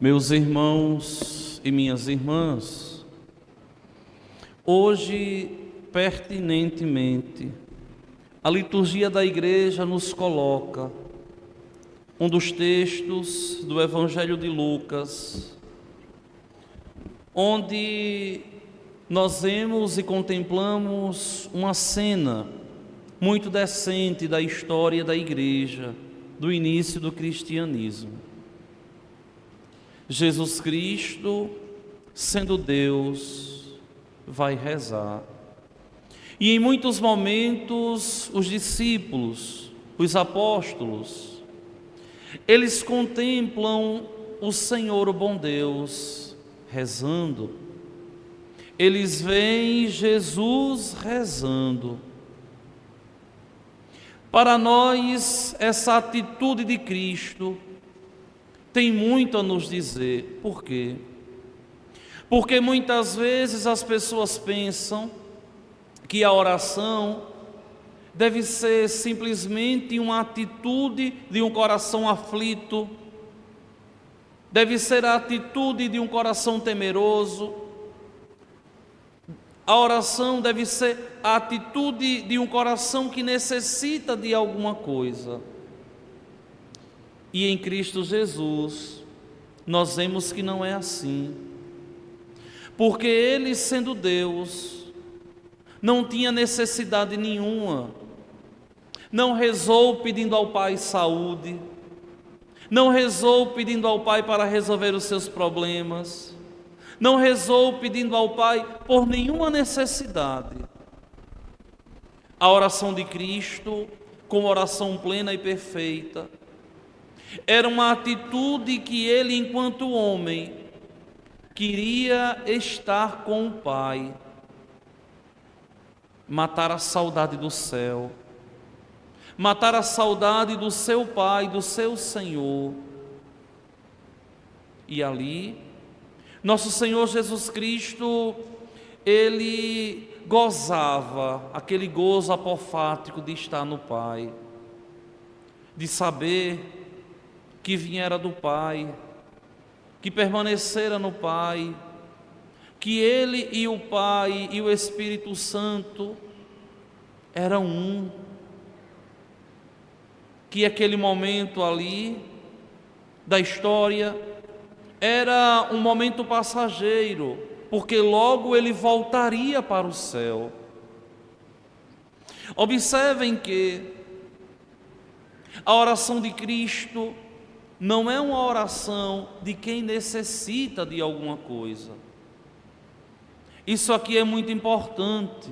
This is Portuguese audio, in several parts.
Meus irmãos e minhas irmãs, hoje, pertinentemente, a liturgia da Igreja nos coloca um dos textos do Evangelho de Lucas, onde nós vemos e contemplamos uma cena muito decente da história da Igreja, do início do cristianismo. Jesus Cristo, sendo Deus, vai rezar. E em muitos momentos, os discípulos, os apóstolos, eles contemplam o Senhor, o bom Deus, rezando. Eles veem Jesus rezando. Para nós, essa atitude de Cristo tem muito a nos dizer. Por quê? Porque muitas vezes as pessoas pensam que a oração deve ser simplesmente uma atitude de um coração aflito, deve ser a atitude de um coração temeroso. A oração deve ser a atitude de um coração que necessita de alguma coisa. E em Cristo Jesus, nós vemos que não é assim. Porque Ele, sendo Deus, não tinha necessidade nenhuma. Não rezou pedindo ao Pai saúde. Não rezou pedindo ao Pai para resolver os seus problemas. Não rezou pedindo ao Pai por nenhuma necessidade. A oração de Cristo, como oração plena e perfeita, era uma atitude que Ele, enquanto homem, queria estar com o Pai, matar a saudade do céu, matar a saudade do seu Pai, do seu Senhor. E ali, nosso Senhor Jesus Cristo, Ele gozava aquele gozo apofático de estar no Pai, de saber que viera do Pai, que permanecera no Pai, que Ele e o Pai e o Espírito Santo eram um, que aquele momento ali da história era um momento passageiro, porque logo Ele voltaria para o céu. Observem que a oração de Cristo não é uma oração de quem necessita de alguma coisa. Isso aqui é muito importante,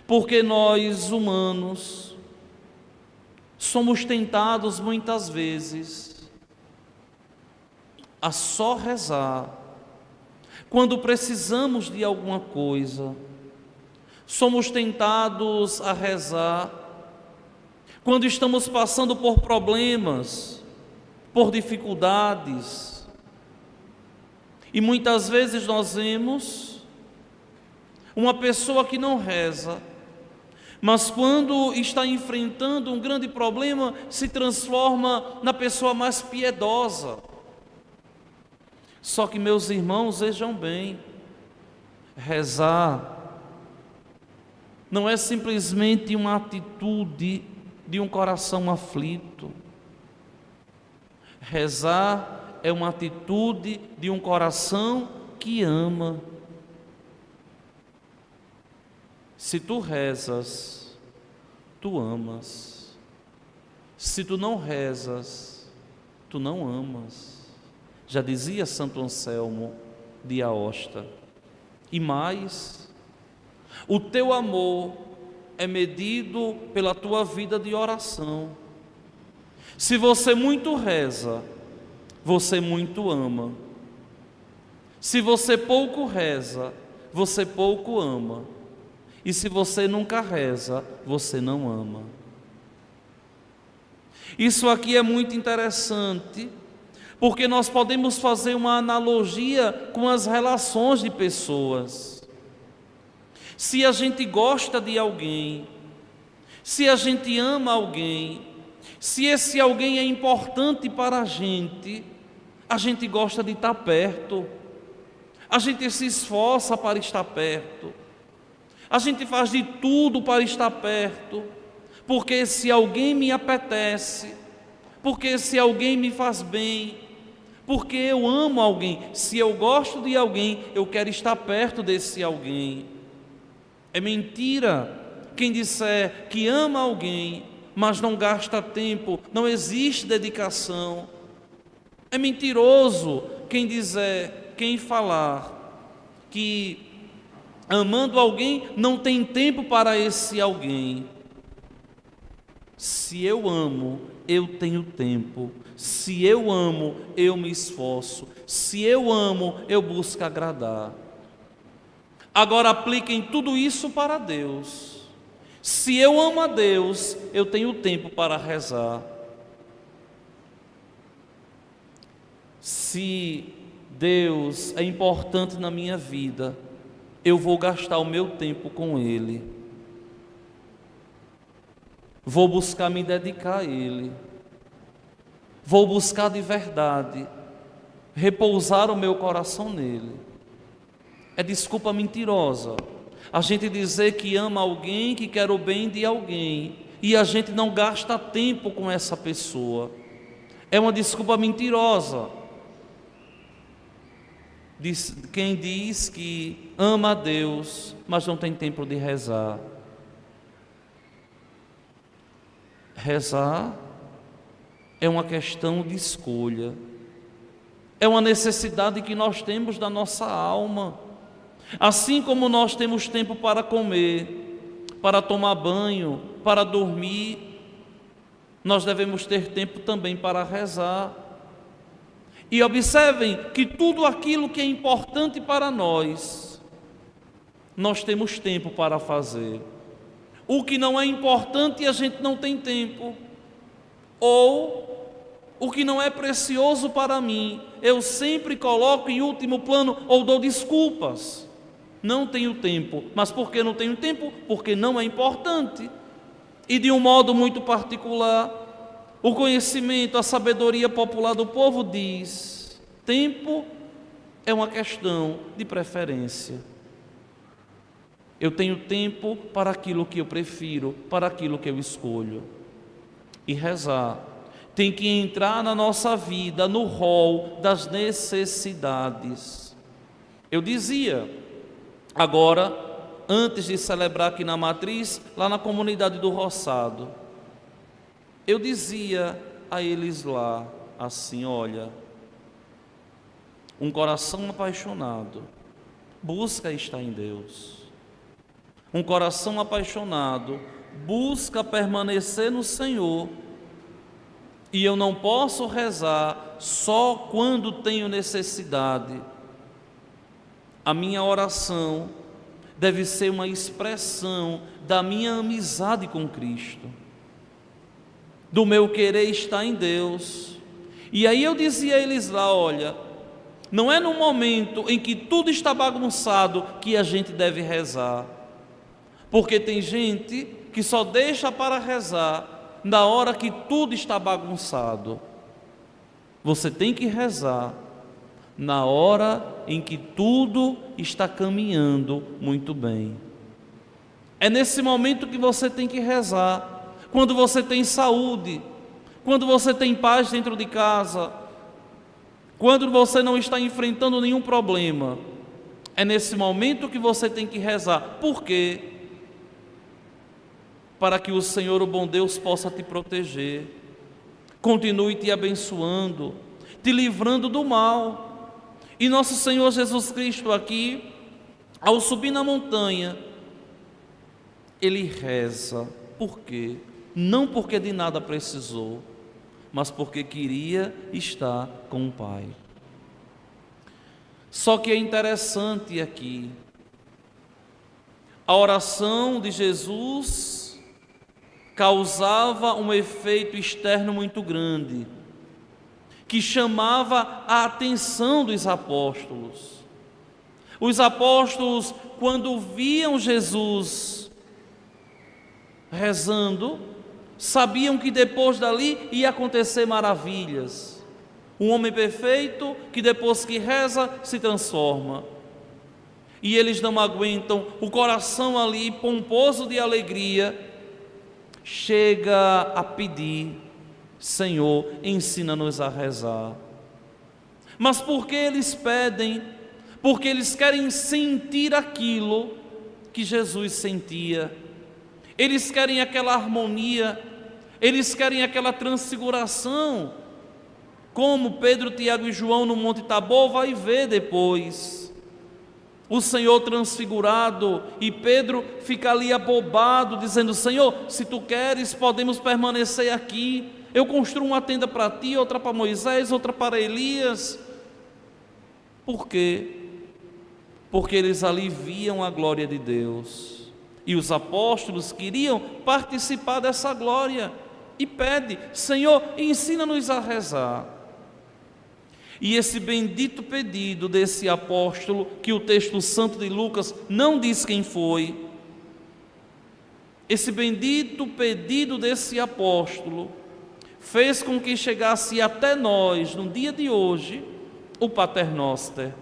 porque nós, humanos, somos tentados muitas vezes a só rezar quando precisamos de alguma coisa. Somos tentados a rezar quando estamos passando por problemas, por dificuldades. E muitas vezes nós vemos uma pessoa que não reza, mas quando está enfrentando um grande problema, se transforma na pessoa mais piedosa. Só que, meus irmãos, vejam bem, rezar não é simplesmente uma atitude de um coração aflito. Rezar é uma atitude de um coração que ama. Se tu rezas, tu amas. Se tu não rezas, tu não amas. Já dizia Santo Anselmo de Aosta. E mais, o teu amor é medido pela tua vida de oração. Se você muito reza, você muito ama. Se você pouco reza, você pouco ama. E se você nunca reza, você não ama. Isso aqui é muito interessante, porque nós podemos fazer uma analogia com as relações de pessoas. Se a gente gosta de alguém, se a gente ama alguém, se esse alguém é importante para a gente gosta de estar perto, a gente se esforça para estar perto, a gente faz de tudo para estar perto, porque se alguém me apetece, porque se alguém me faz bem, porque eu amo alguém, se eu gosto de alguém, eu quero estar perto desse alguém. É mentira quem disser que ama alguém, mas não gasta tempo, não existe dedicação. É mentiroso quem falar que amando alguém não tem tempo para esse alguém. Se eu amo, eu tenho tempo. Se eu amo, eu me esforço. Se eu amo, eu busco agradar. Agora apliquem tudo isso para Deus. Se eu amo a Deus, eu tenho tempo para rezar. Se Deus é importante na minha vida, eu vou gastar o meu tempo com Ele. Vou buscar me dedicar a Ele. Vou buscar de verdade repousar o meu coração nele. É desculpa mentirosa a gente dizer que ama alguém, que quer o bem de alguém, e a gente não gasta tempo com essa pessoa. É uma desculpa mentirosa. Quem diz que ama a Deus, mas não tem tempo de rezar. Rezar é uma questão de escolha. É uma necessidade que nós temos da nossa alma. Assim como nós temos tempo para comer, para tomar banho, para dormir, nós devemos ter tempo também para rezar. E observem que tudo aquilo que é importante para nós temos tempo para fazer. O que não é importante a gente não tem tempo. Ou o que não é precioso para mim, eu sempre coloco em último plano ou dou desculpas. Não tenho tempo. Mas por que não tenho tempo? Porque não é importante. E de um modo muito particular, o conhecimento, a sabedoria popular do povo diz: tempo é uma questão de preferência. Eu tenho tempo para aquilo que eu prefiro, para aquilo que eu escolho. E rezar tem que entrar na nossa vida, no rol das necessidades. Eu dizia, agora, antes de celebrar aqui na Matriz, lá na comunidade do Roçado, eu dizia a eles lá, assim: olha, um coração apaixonado busca estar em Deus. Um coração apaixonado busca permanecer no Senhor. E eu não posso rezar só quando tenho necessidade. A minha oração deve ser uma expressão da minha amizade com Cristo, do meu querer estar em Deus. E aí eu dizia a eles lá: olha, não é no momento em que tudo está bagunçado que a gente deve rezar, porque tem gente que só deixa para rezar na hora que tudo está bagunçado. Você tem que rezar na hora em que tudo está caminhando muito bem. É nesse momento que você tem que rezar, quando você tem saúde, quando você tem paz dentro de casa, quando você não está enfrentando nenhum problema. É nesse momento que você tem que rezar. Por quê? Para que o Senhor, o bom Deus, possa te proteger, continue te abençoando, te livrando do mal. E nosso Senhor Jesus Cristo aqui, ao subir na montanha, Ele reza. Por quê? Não porque de nada precisou, mas porque queria estar com o Pai. Só que é interessante aqui, a oração de Jesus causava um efeito externo muito grande, que chamava a atenção dos apóstolos. Os apóstolos, quando viam Jesus rezando, sabiam que depois dali ia acontecer maravilhas. Um homem perfeito que depois que reza se transforma. E eles não aguentam, o coração ali pomposo de alegria chega a pedir: Senhor, ensina-nos a rezar. Mas por que eles pedem? Porque eles querem sentir aquilo que Jesus sentia. Eles querem aquela harmonia, eles querem aquela transfiguração, como Pedro, Tiago e João no Monte Tabor vai ver depois. O Senhor transfigurado, e Pedro fica ali abobado, dizendo: Senhor, se tu queres, podemos permanecer aqui. Eu construo uma tenda para ti, outra para Moisés, outra para Elias. Por quê? Porque eles ali viam a glória de Deus, e os apóstolos queriam participar dessa glória, e pede: Senhor, ensina-nos a rezar. E esse bendito pedido desse apóstolo, que o texto santo de Lucas não diz quem foi, esse bendito pedido desse apóstolo fez com que chegasse até nós, no dia de hoje, o Pater Noster,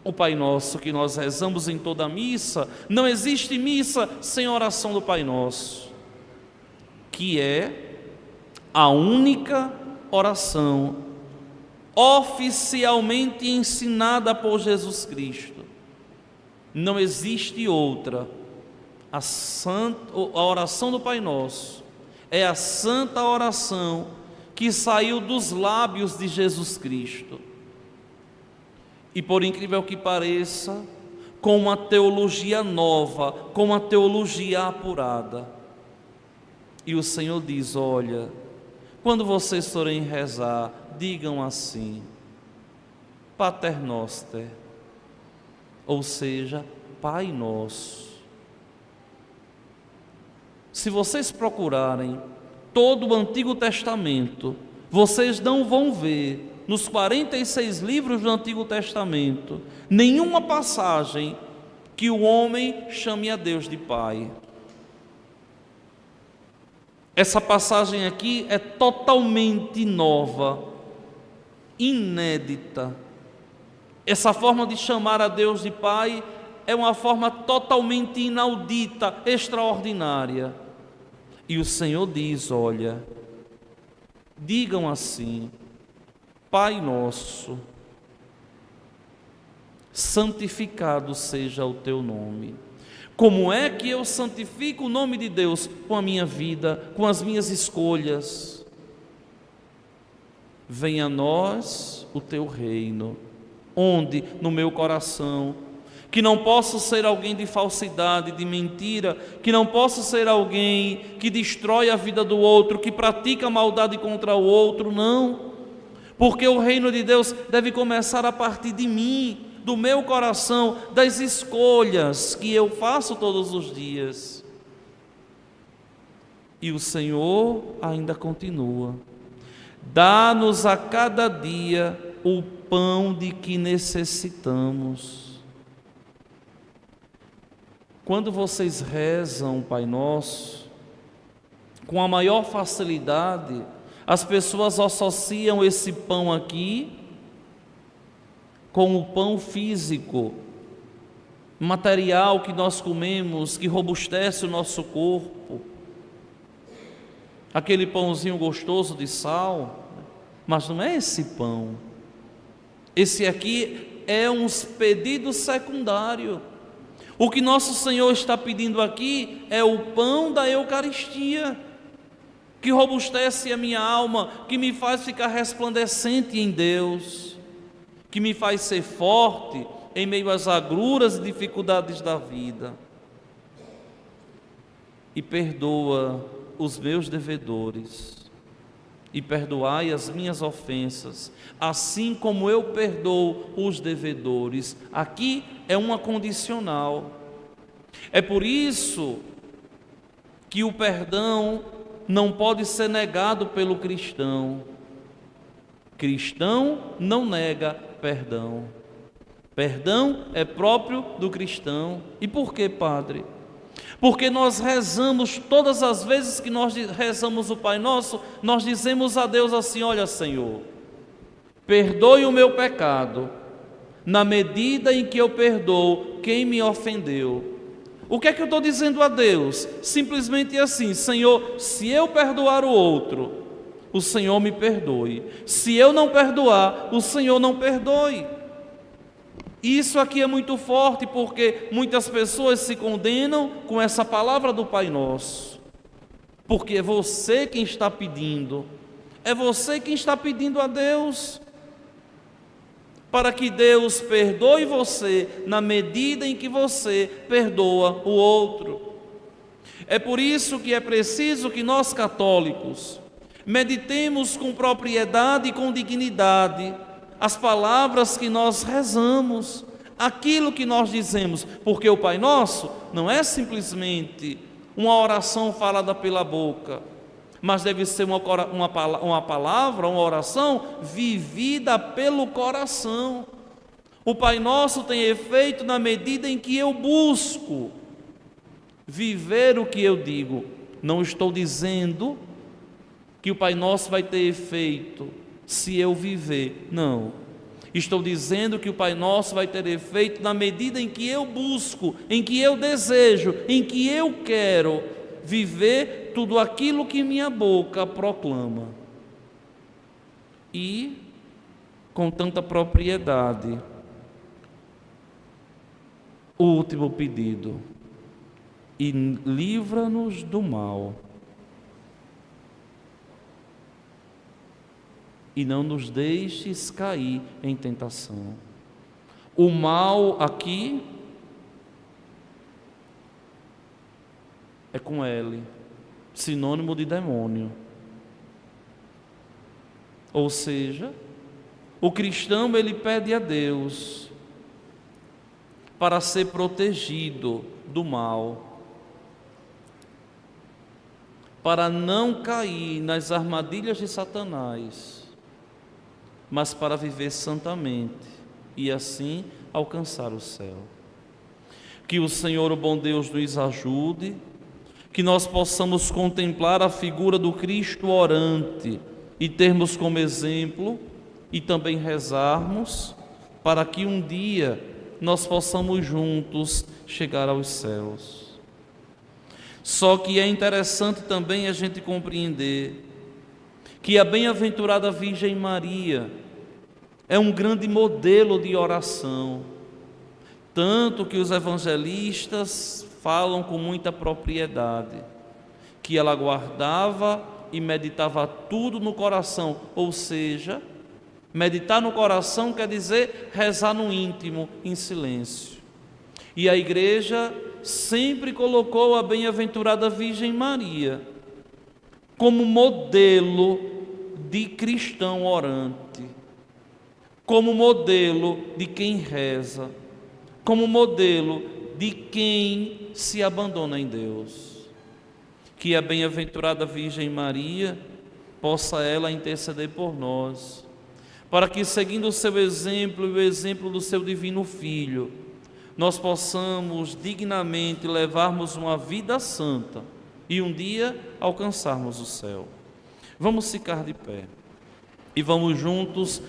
o Pai Nosso, que nós rezamos em toda a missa. Não existe missa sem oração do Pai Nosso, que é a única oração oficialmente ensinada por Jesus Cristo. Não existe outra. A oração do Pai Nosso é a santa oração que saiu dos lábios de Jesus Cristo. E por incrível que pareça, com uma teologia nova, com uma teologia apurada. E o Senhor diz: olha, quando vocês forem rezar, digam assim: Pater Noster, ou seja, Pai Nosso. Se vocês procurarem todo o Antigo Testamento, vocês não vão ver, nos 46 livros do Antigo Testamento, nenhuma passagem que o homem chame a Deus de Pai. Essa passagem aqui é totalmente nova, inédita. Essa forma de chamar a Deus de Pai é uma forma totalmente inaudita, extraordinária. E o Senhor diz: olha, digam assim: Pai Nosso, santificado seja o teu nome. Como é que eu santifico o nome de Deus? Com a minha vida, com as minhas escolhas. Venha a nós o teu reino. Onde? No meu coração. Que não posso ser alguém de falsidade, de mentira, que não posso ser alguém que destrói a vida do outro, que pratica maldade contra o outro, não. Porque o reino de Deus deve começar a partir de mim, do meu coração, das escolhas que eu faço todos os dias. E o Senhor ainda continua: dá-nos a cada dia o pão de que necessitamos. Quando vocês rezam o Pai Nosso, com a maior facilidade, as pessoas associam esse pão aqui com o pão físico, material que nós comemos, que robustece o nosso corpo, aquele pãozinho gostoso de sal. Mas não é esse pão. Esse aqui é um pedido secundário. O que nosso Senhor está pedindo aqui é o pão da Eucaristia, que robustece a minha alma, que me faz ficar resplandecente em Deus, que me faz ser forte em meio às agruras e dificuldades da vida. E perdoa os meus devedores, e perdoai as minhas ofensas, assim como eu perdoo os devedores. Aqui é uma condicional. É por isso que o perdão não pode ser negado pelo cristão. Cristão não nega perdão. Perdão é próprio do cristão. E por quê, Padre? Porque nós rezamos, todas as vezes que nós rezamos o Pai Nosso, nós dizemos a Deus assim: olha, Senhor, perdoe o meu pecado, na medida em que eu perdoo quem me ofendeu. O que é que eu estou dizendo a Deus? Simplesmente assim: Senhor, se eu perdoar o outro, o Senhor me perdoe. Se eu não perdoar, o Senhor não perdoe. Isso aqui é muito forte, porque muitas pessoas se condenam com essa palavra do Pai Nosso. Porque é você quem está pedindo. É você quem está pedindo a Deus para que Deus perdoe você na medida em que você perdoa o outro. É por isso que é preciso que nós católicos meditemos com propriedade e com dignidade as palavras que nós rezamos, aquilo que nós dizemos, porque o Pai Nosso não é simplesmente uma oração falada pela boca, mas deve ser uma palavra, uma oração vivida pelo coração. O Pai Nosso tem efeito na medida em que eu busco viver o que eu digo. Não estou dizendo que o Pai Nosso vai ter efeito se eu viver, não. Estou dizendo que o Pai Nosso vai ter efeito na medida em que eu busco, em que eu desejo, em que eu quero viver tudo aquilo que minha boca proclama. E com tanta propriedade, o último pedido: e livra-nos do mal, e não nos deixes cair em tentação. O mal aqui é com L, sinônimo de demônio. Ou seja, o cristão ele pede a Deus para ser protegido do mal, para não cair nas armadilhas de Satanás, mas para viver santamente e assim alcançar o céu. Que o Senhor, o bom Deus, nos ajude, que nós possamos contemplar a figura do Cristo orante e termos como exemplo e também rezarmos para que um dia nós possamos juntos chegar aos céus. Só que é interessante também a gente compreender que a bem-aventurada Virgem Maria é um grande modelo de oração, tanto que os evangelistas falam com muita propriedade, que ela guardava e meditava tudo no coração, ou seja, meditar no coração quer dizer rezar no íntimo, em silêncio. E a Igreja sempre colocou a bem-aventurada Virgem Maria como modelo de cristão orante, como modelo de quem reza, como modelo de quem se abandona em Deus. Que a bem-aventurada Virgem Maria possa ela interceder por nós, para que, seguindo o seu exemplo e o exemplo do seu divino Filho, nós possamos dignamente levarmos uma vida santa e um dia alcançarmos o céu. Vamos ficar de pé e vamos juntos